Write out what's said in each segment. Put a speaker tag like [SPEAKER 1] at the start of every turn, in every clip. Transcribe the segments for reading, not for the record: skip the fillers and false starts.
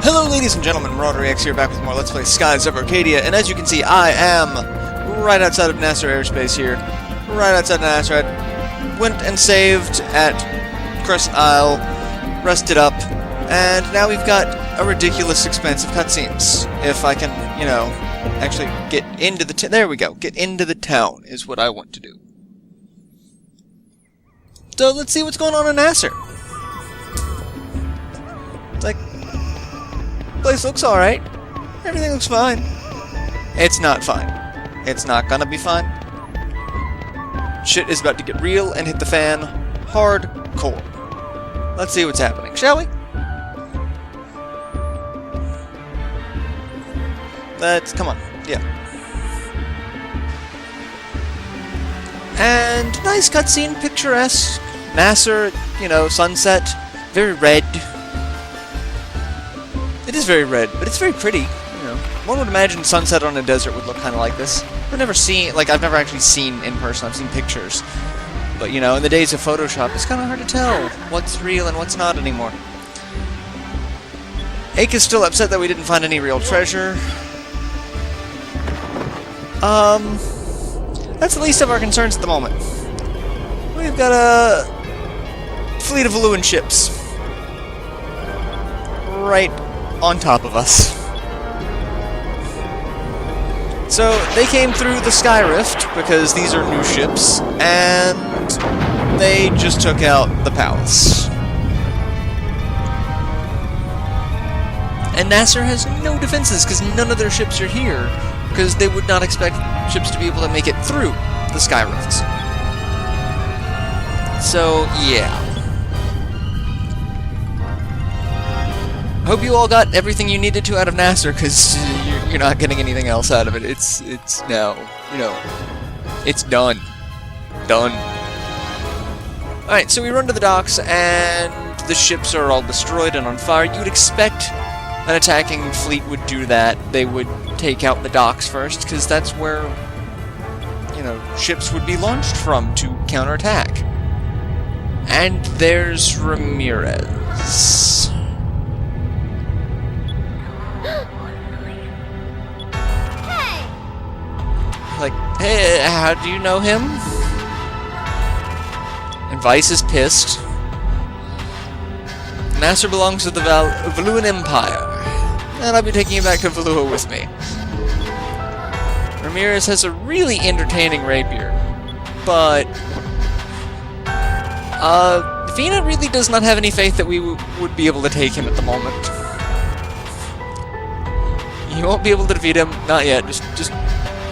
[SPEAKER 1] Hello ladies and gentlemen, MarauderEX here, back with more Let's Play Skies of Arcadia, and as you can see, I am right outside of nasr airspace here. Right outside of nasr. I went and saved at Crest Isle, rested up, and now we've got a ridiculous expanse of cutscenes. If I can, you know, actually get into the there we go. Get into the town is what I want to do. So let's see what's going on in nasr. Like, place looks alright. Everything looks fine. It's not fine. It's not gonna be fine. Shit is about to get real and hit the fan hardcore. Let's see what's happening, shall we? Come on, yeah. And nice cutscene, picturesque. nasr, you know, sunset, very red. It is very red, but it's very pretty. You know, one would imagine sunset on a desert would look kind of like this. I've never actually seen in person. I've seen pictures, but you know, in the days of Photoshop, it's kind of hard to tell what's real and what's not anymore. Ake is still upset that we didn't find any real treasure. That's the least of our concerns at the moment. We've got a fleet of valuan ships right on top of us. So they came through the Sky Rift because these are new ships, and they just took out the palace. And nasr has no defenses because none of their ships are here, because they would not expect ships to be able to make it through the Sky Rifts. So, yeah. Hope you all got everything you needed to out of nasr, because you're not getting anything else out of it. It's now, you know, it's done. Done. Alright, so we run to the docks, and the ships are all destroyed and on fire. You would expect an attacking fleet would do that. They would take out the docks first, because that's where, you know, ships would be launched from to counterattack. And there's Rameriez. Like, hey, how do you know him? And Vice is pissed. nasr belongs to the Valuan Empire, and I'll be taking you back to Valua with me. Rameriez has a really entertaining rapier, but Vina really does not have any faith that we would be able to take him at the moment. You won't be able to defeat him, not yet. Just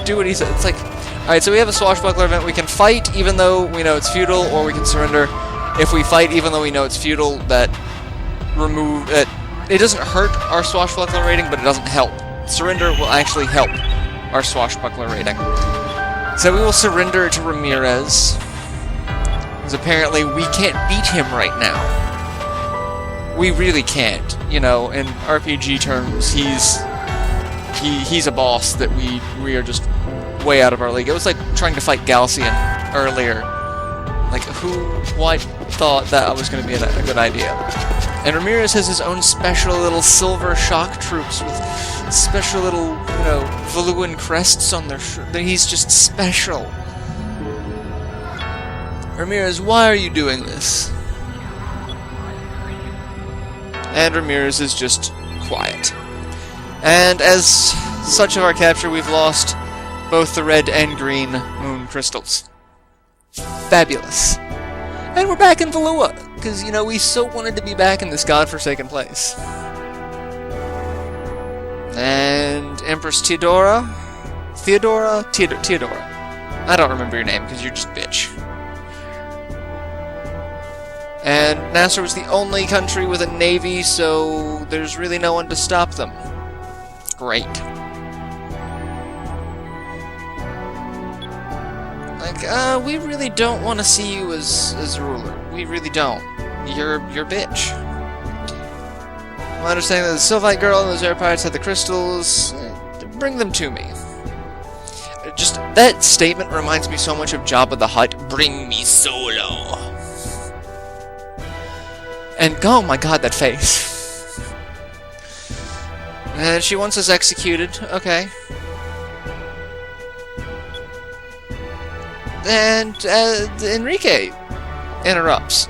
[SPEAKER 1] do what he said. It's like, alright, so we have a swashbuckler event. We can fight even though we know it's futile, or we can surrender. If we fight even though we know it's futile, that it doesn't hurt our swashbuckler rating, but it doesn't help. Surrender will actually help our swashbuckler rating. So we will surrender to Rameriez, because apparently we can't beat him right now. We really can't. You know, in RPG terms, he's a boss that we are just way out of our league. It was like trying to fight Galcian earlier. Like, what thought that was going to be a good idea? And Rameriez has his own special little silver shock troops with special little, you know, Valuan crests on their shirt. He's just special. Rameriez, why are you doing this? And Rameriez is just quiet. And as such of our capture, we've lost both the red and green moon crystals. Fabulous. And we're back in Valua, because, you know, we so wanted to be back in this godforsaken place. And Empress Theodora? Theodora? Theodora. I don't remember your name, because you're just bitch. And nasr was the only country with a navy, so there's really no one to stop them. Great. Like, we really don't want to see you as a ruler. We really don't. You're bitch. My understanding that the Sylvite girl and those air pirates had the crystals. Bring them to me. Just, that statement reminds me so much of Jabba the Hutt. Bring me Solo. And oh my god, that face. And she wants us executed. Okay. And Enrique interrupts.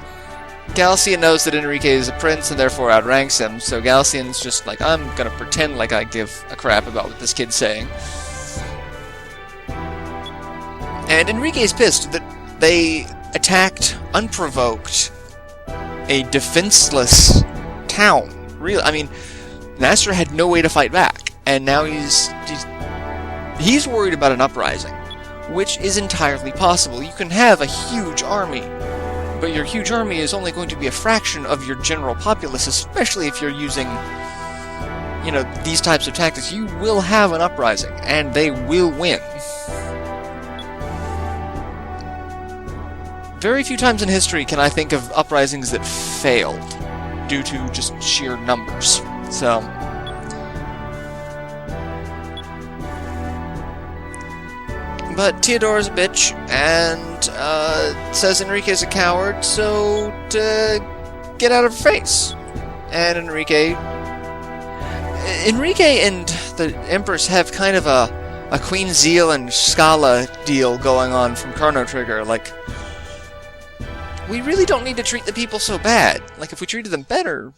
[SPEAKER 1] Galcian knows that Enrique is a prince and therefore outranks him, so Galcian's just like, I'm gonna pretend like I give a crap about what this kid's saying. And Enrique's pissed that they attacked, unprovoked, a defenseless town. Really, I mean, Nasr had no way to fight back, and now he's worried about an uprising, which is entirely possible. You can have a huge army, but your huge army is only going to be a fraction of your general populace, especially if you're using, you know, these types of tactics. You will have an uprising, and they will win. Very few times in history can I think of uprisings that failed due to just sheer numbers. So, but Teodora's a bitch and says Enrique's a coward, so to get out of her face. And Enrique and the Empress have kind of a Queen Zeal and Scala deal going on from Chrono Trigger. Like, we really don't need to treat the people so bad. Like, if we treated them better,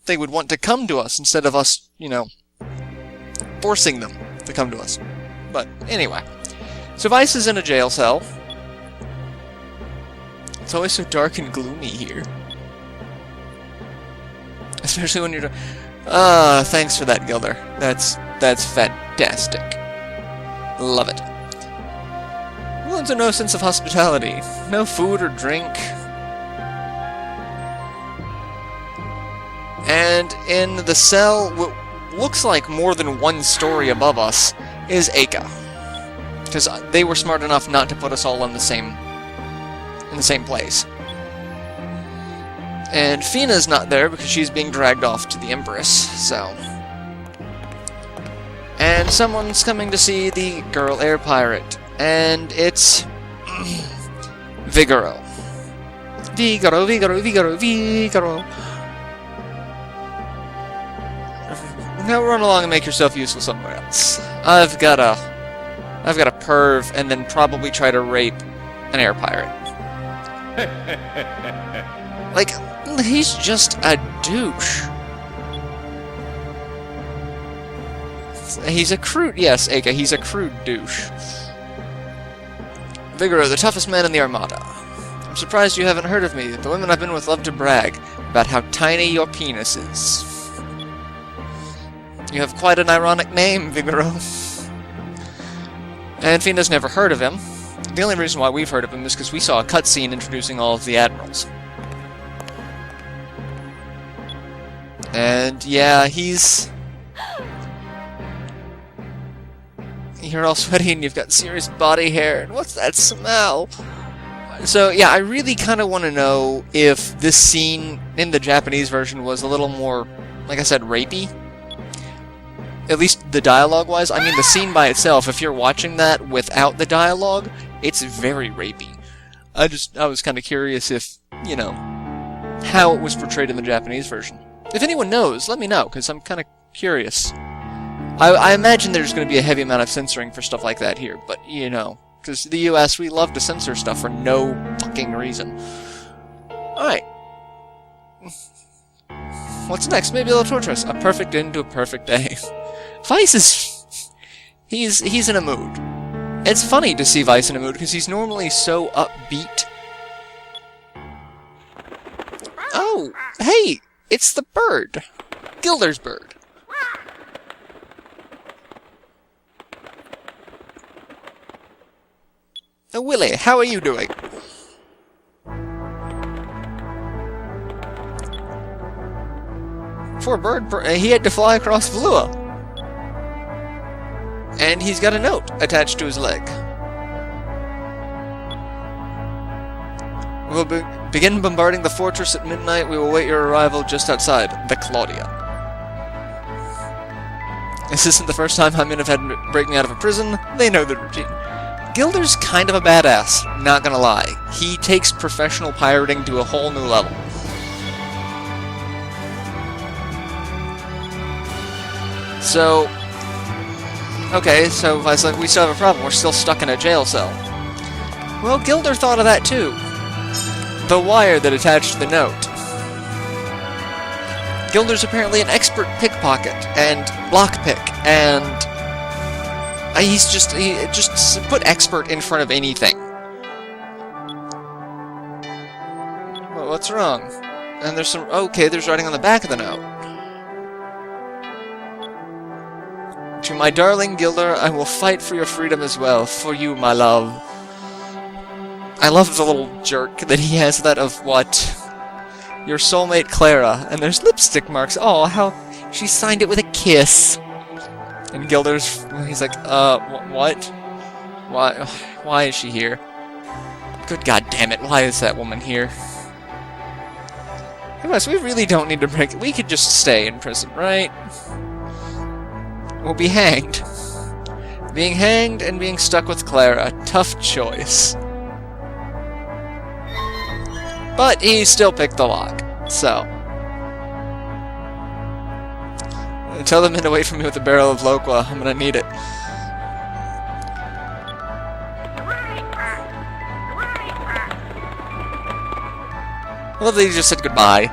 [SPEAKER 1] they would want to come to us instead of us, you know, forcing them to come to us. But anyway, so Vice is in a jail cell. It's always so dark and gloomy here. Especially when you're... thanks for that, Gilder. That's fantastic. Love it. Villains have no sense of hospitality. No food or drink. And in the cell, what looks like more than one story above us, is Aka. Because they were smart enough not to put us all in the same place. And Fina's not there because she's being dragged off to the Empress, so... And someone's coming to see the girl air pirate. And it's... Vigoro. Vigoro. Now run along and make yourself useful somewhere else. I've got a perv and then probably try to rape an air pirate. Like, he's just a douche. He's a crude... Yes, Aka, he's a crude douche. Vigoro, the toughest man in the Armada. I'm surprised you haven't heard of me. The women I've been with love to brag about how tiny your penis is. You have quite an ironic name, Vigoro. And Fina's never heard of him. The only reason why we've heard of him is because we saw a cutscene introducing all of the admirals. And yeah, you're all sweaty and you've got serious body hair, and what's that smell? So yeah, I really kind of want to know if this scene in the Japanese version was a little more, like I said, rapey. At least the dialogue-wise. I mean, the scene by itself, if you're watching that without the dialogue, it's very rapey. I was kind of curious if, you know, how it was portrayed in the Japanese version. If anyone knows, let me know, because I'm kind of curious. I imagine there's going to be a heavy amount of censoring for stuff like that here, but, you know, because the US, we love to censor stuff for no fucking reason. Alright. What's next? Maybe they'll torture us. A perfect end to a perfect day. Vice is... He's in a mood. It's funny to see Vice in a mood, because he's normally so upbeat. Oh! Hey! It's the bird! Gilder's bird. Oh, Willie, how are you doing? Poor bird, he had to fly across valua. And he's got a note attached to his leg. We'll begin bombarding the fortress at midnight. We will wait your arrival just outside the Claudia. This isn't the first time Hymen have had to break me out of a prison. They know the routine. Gilder's kind of a badass, not gonna lie. He takes professional pirating to a whole new level. So, okay, so I was like, we still have a problem. We're still stuck in a jail cell. Well, Gilder thought of that too. The wire that attached the note. Gilder's apparently an expert pickpocket and lockpick, and he just put expert in front of anything. Well, what's wrong? And there's some. Okay, there's writing on the back of the note. To my darling Gilder, I will fight for your freedom as well. For you, my love. I love the little jerk that he has that of what? Your soulmate Clara. And there's lipstick marks. Oh, how she signed it with a kiss. And he's like, what? Why is she here? Good God damn it, why is that woman here? Anyways, we really don't need to break it. We could just stay in prison, right? We'll be hanged. Being hanged and being stuck with Clara. Tough choice. But he still picked the lock, so. Tell the men to wait for me with a barrel of Loqua. I'm gonna need it. I love that he just said goodbye.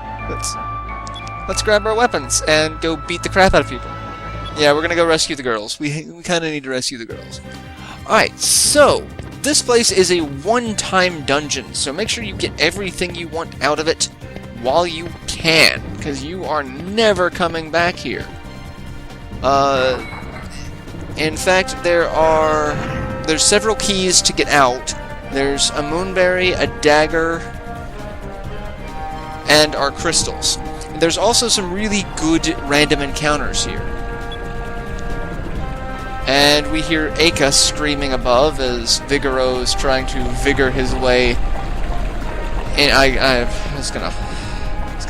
[SPEAKER 1] Let's grab our weapons and go beat the crap out of people. Yeah, we're gonna go rescue the girls. We kind of need to rescue the girls. Alright, so this place is a one-time dungeon, so make sure you get everything you want out of it while you can, because you are never coming back here. In fact, there's several keys to get out. There's a moonberry, a dagger, and our crystals. There's also some really good random encounters here. And we hear Aka screaming above as Vigoro is trying to vigor his way. And I was gonna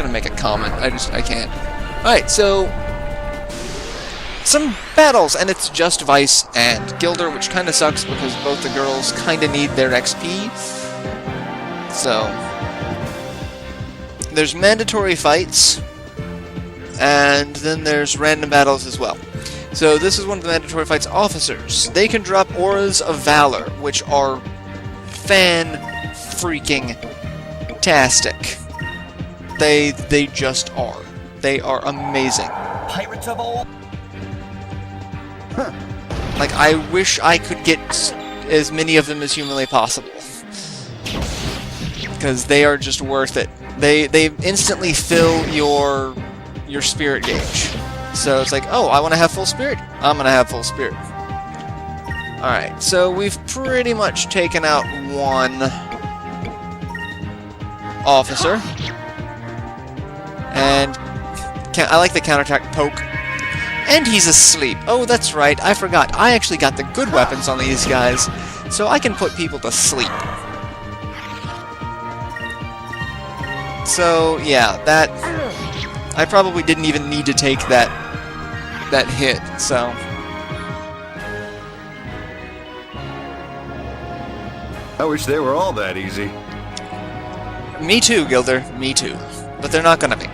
[SPEAKER 1] make a comment. I can't. Alright, so some battles, and it's just Vice and Gilder, which kind of sucks because both the girls kind of need their XP. So there's mandatory fights, and then there's random battles as well. So this is one of the mandatory fights. Officers. They can drop auras of valor, which are fan-freaking-tastic. They just are. They are amazing.
[SPEAKER 2] Pirates of old.
[SPEAKER 1] Huh. Like, I wish I could get as many of them as humanly possible. Because they are just worth it. They instantly fill your spirit gauge. So it's like, oh, I want to have full spirit. I'm going to have full spirit. Alright, so we've pretty much taken out one officer. And I like the counterattack poke. And he's asleep. Oh, that's right, I forgot. I actually got the good weapons on these guys, so I can put people to sleep. So, yeah, that... I probably didn't even need to take that hit, so...
[SPEAKER 2] I wish they were all that easy.
[SPEAKER 1] Me too, Gilder. Me too. But they're not gonna be.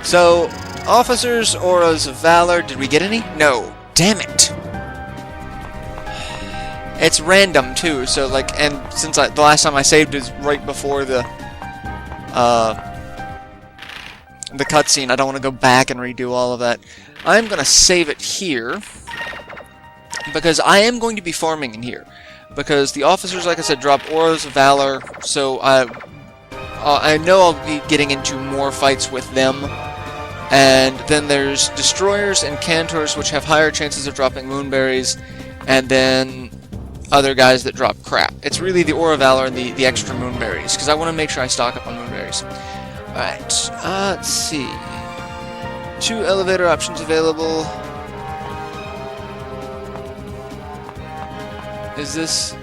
[SPEAKER 1] So, officers, auras of valor. Did we get any? No. Damn it. It's random too. So like, and since the last time I saved is right before the cutscene, I don't want to go back and redo all of that. I'm gonna save it here because I am going to be farming in here. Because the officers, like I said, drop auras of valor. So I know I'll be getting into more fights with them. And then there's destroyers and cantors, which have higher chances of dropping moonberries, and then other guys that drop crap. It's really the aura of valor and the extra moonberries, because I want to make sure I stock up on moonberries. Alright, let's see. 2 elevator options available. Is this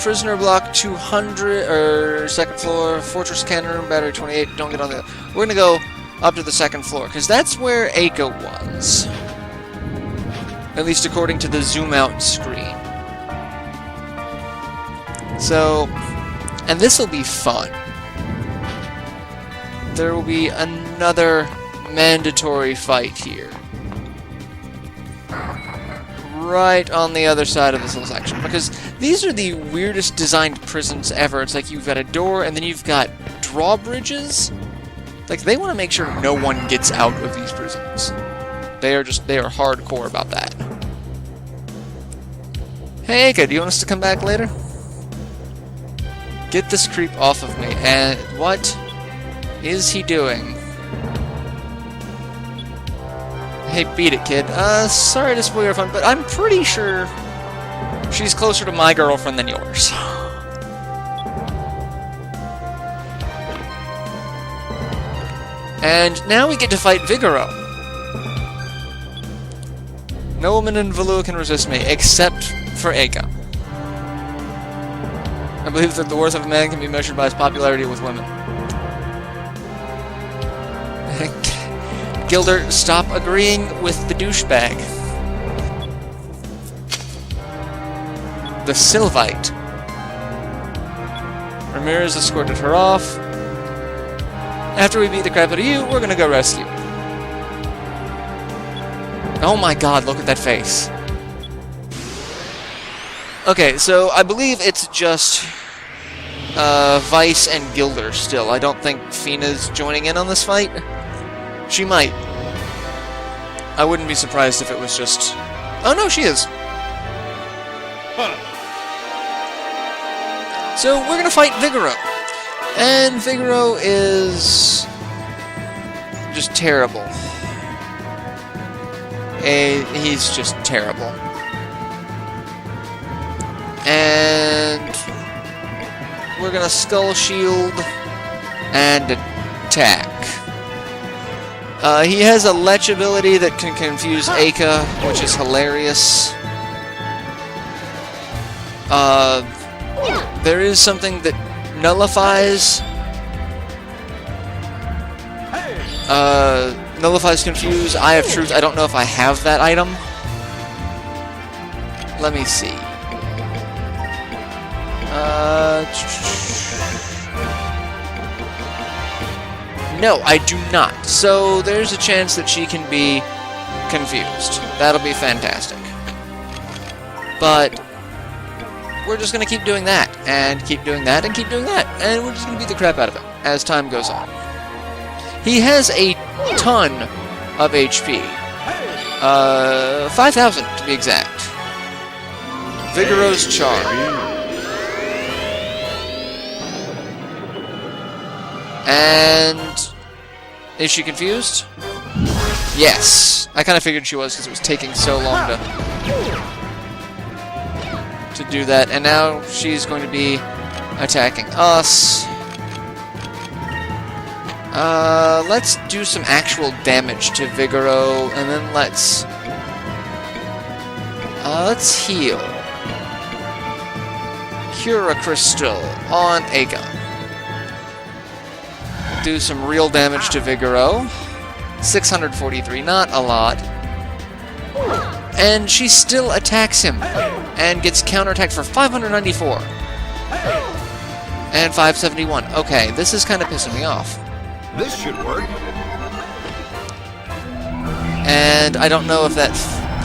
[SPEAKER 1] prisoner block 200 or second floor, fortress cannon room, battery 28. Don't get on the. We're gonna go up to the second floor, because that's where Aka was. At least according to the zoom out screen. So, and this will be fun. There will be another mandatory fight here. right on the other side of this little section. Because these are the weirdest designed prisons ever. It's like you've got a door, and then you've got drawbridges. Like, they want to make sure no one gets out of these prisons. They are hardcore about that. Hey, Aka, do you want us to come back later? Get this creep off of me. And what is he doing? Hey, beat it, kid. Sorry to spoil your fun, but I'm pretty sure she's closer to my girlfriend than yours. And now we get to fight Vigoro. No woman in Valua can resist me, except for Aka. I believe that the worth of a man can be measured by his popularity with women. Gilder, stop agreeing with the douchebag. The Sylvite. Rameriez escorted her off. After we beat the crap out of you, we're gonna go rescue. Oh my god, look at that face. Okay, so I believe it's just Vice and Gilder still. I don't think Fina's joining in on this fight. She might. I wouldn't be surprised if it was just... Oh no, she is. So we're gonna fight Vigoro. And Vigoro is... just terrible. He's just terrible. And... we're gonna Skull Shield and attack. He has a Lech ability that can confuse Aka, which is hilarious. There is something that nullifies... nullifies Confuse. Eye of Truth. I don't know if I have that item. Let me see. No, I do not. So there's a chance that she can be confused. That'll be fantastic. But we're just going to keep doing that, and keep doing that, and keep doing that. And we're just going to beat the crap out of him as time goes on. He has a ton of HP. 5,000 to be exact. Vigoro's Charm. And... is she confused? Yes. I kind of figured she was because it was taking so long to do that. And now she's going to be attacking us. Let's do some actual damage to Vigoro, and then let's heal. Cura Crystal on Aka. Do some real damage to Vigoro. 643, not a lot. And she still attacks him, and gets counterattacked for 594. And 571. Okay, this is kind of pissing me off.
[SPEAKER 2] This should work.
[SPEAKER 1] And I don't know if that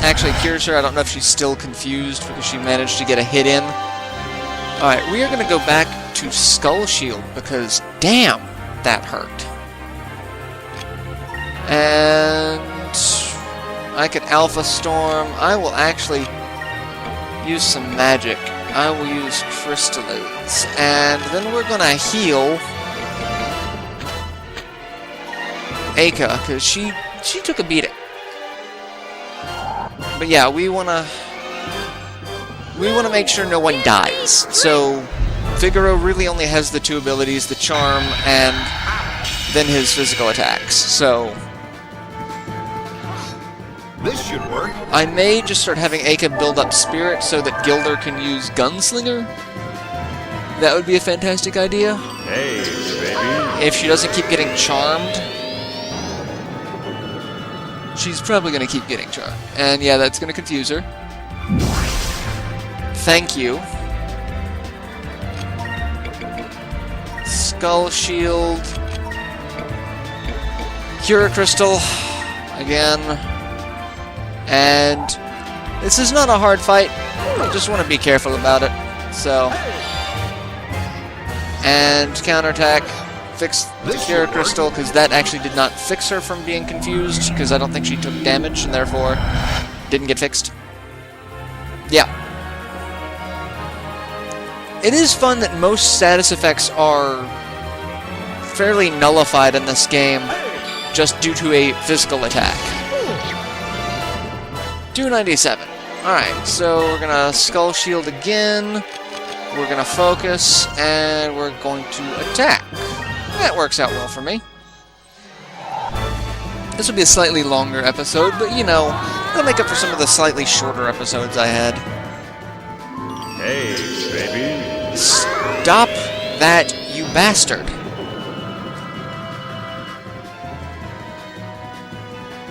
[SPEAKER 1] actually cures her. I don't know if she's still confused because she managed to get a hit in. Alright, we are going to go back to Skull Shield because, damn, that hurt. And I can Alpha Storm. I will actually use some magic. I will use Crystallines. And then we're going to heal Aka, because she took a beating. But yeah, we wanna make sure no one dies. So Vigoro really only has the two abilities, the Charm and then his physical attacks. So
[SPEAKER 2] this should work.
[SPEAKER 1] I may just start having Aka build up Spirit so that Gilder can use Gunslinger. That would be a fantastic idea.
[SPEAKER 2] Hey, baby.
[SPEAKER 1] If she doesn't keep getting charmed. She's probably going to keep getting charmed. And yeah, that's going to confuse her. Thank you. Skull Shield. Cura Crystal. Again. And This is not a hard fight. I just want to be careful about it. So, and counterattack. Fix the Cure Crystal, because that actually did not fix her from being confused, because I don't think she took damage, and therefore didn't get fixed. Yeah. It is fun that most status effects are fairly nullified in this game, just due to a physical attack. 297. Alright, so we're gonna Skull Shield again, we're gonna focus, and we're going to attack. That works out well for me. This will be a slightly longer episode, but you know, it'll make up for some of the slightly shorter episodes I had.
[SPEAKER 2] Hey, baby.
[SPEAKER 1] Stop that, you bastard!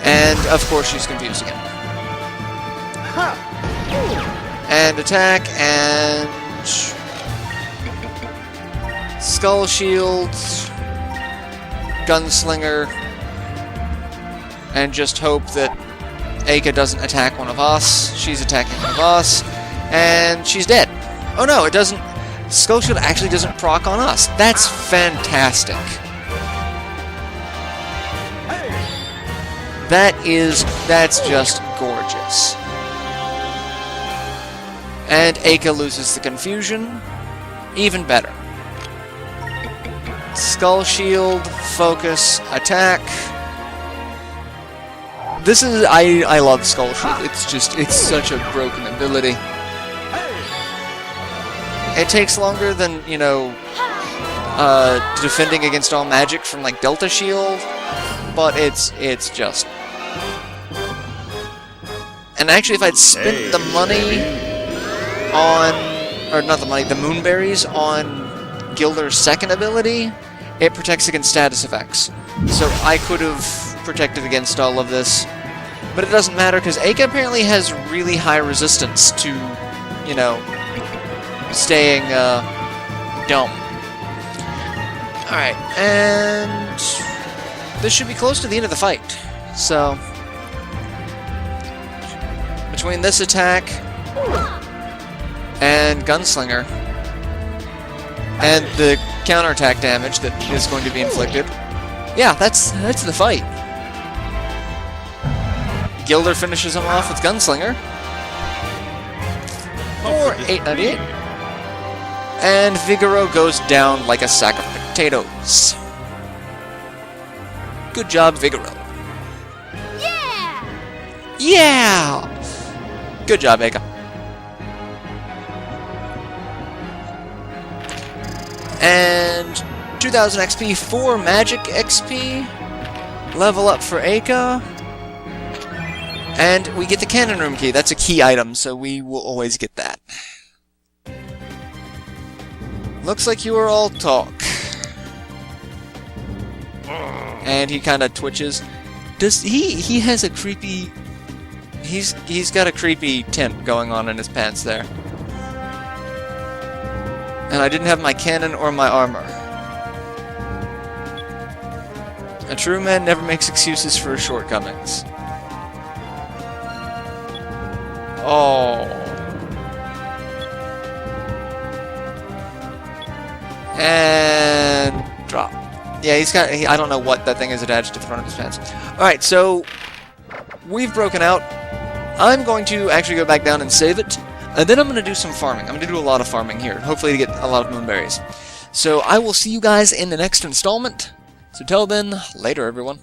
[SPEAKER 1] And, of course, she's confused again. And attack, and... Skull Shield... Gunslinger... And just hope that Aka doesn't attack one of us. She's attacking one of us. And she's dead. Oh no, it doesn't... Skull Shield actually doesn't proc on us. That's fantastic. That's just gorgeous. And Aka loses the confusion. Even better. Skull Shield, focus, attack. This is... I love Skull Shield. It's such a broken ability. It takes longer than, you know, defending against all magic from, like, Delta Shield, but it's just... And actually, if I'd spent the money on... Or not the money, the Moonberries on Gilder's second ability, it protects against status effects. So I could have protected against all of this. But it doesn't matter, because Aka apparently has really high resistance to, you know, staying dumb. Alright, and this should be close to the end of the fight. So, between this attack and Gunslinger, and the counterattack damage that is going to be inflicted, yeah, that's the fight. Gilder finishes him off with Gunslinger for 898. And Figaro goes down like a sack of potatoes. Good job, Figaro.
[SPEAKER 3] Yeah!
[SPEAKER 1] Yeah! Good job, Aka. And 2000 XP for Magic XP. Level up for Aka. And we get the Cannon Room Key. That's a key item, so we will always get that. Looks like you are all talk. And he kind of twitches. Does he has a creepy... He's got a creepy tint going on in his pants there. And I didn't have my cannon or my armor. A true man never makes excuses for his shortcomings. Oh. And drop. Yeah, he's got... I don't know what that thing is attached to the front of his pants. Alright, so we've broken out. I'm going to actually go back down and save it. And then I'm going to do some farming. I'm going to do a lot of farming here. Hopefully to get a lot of moonberries. So I will see you guys in the next installment. So till then, later everyone.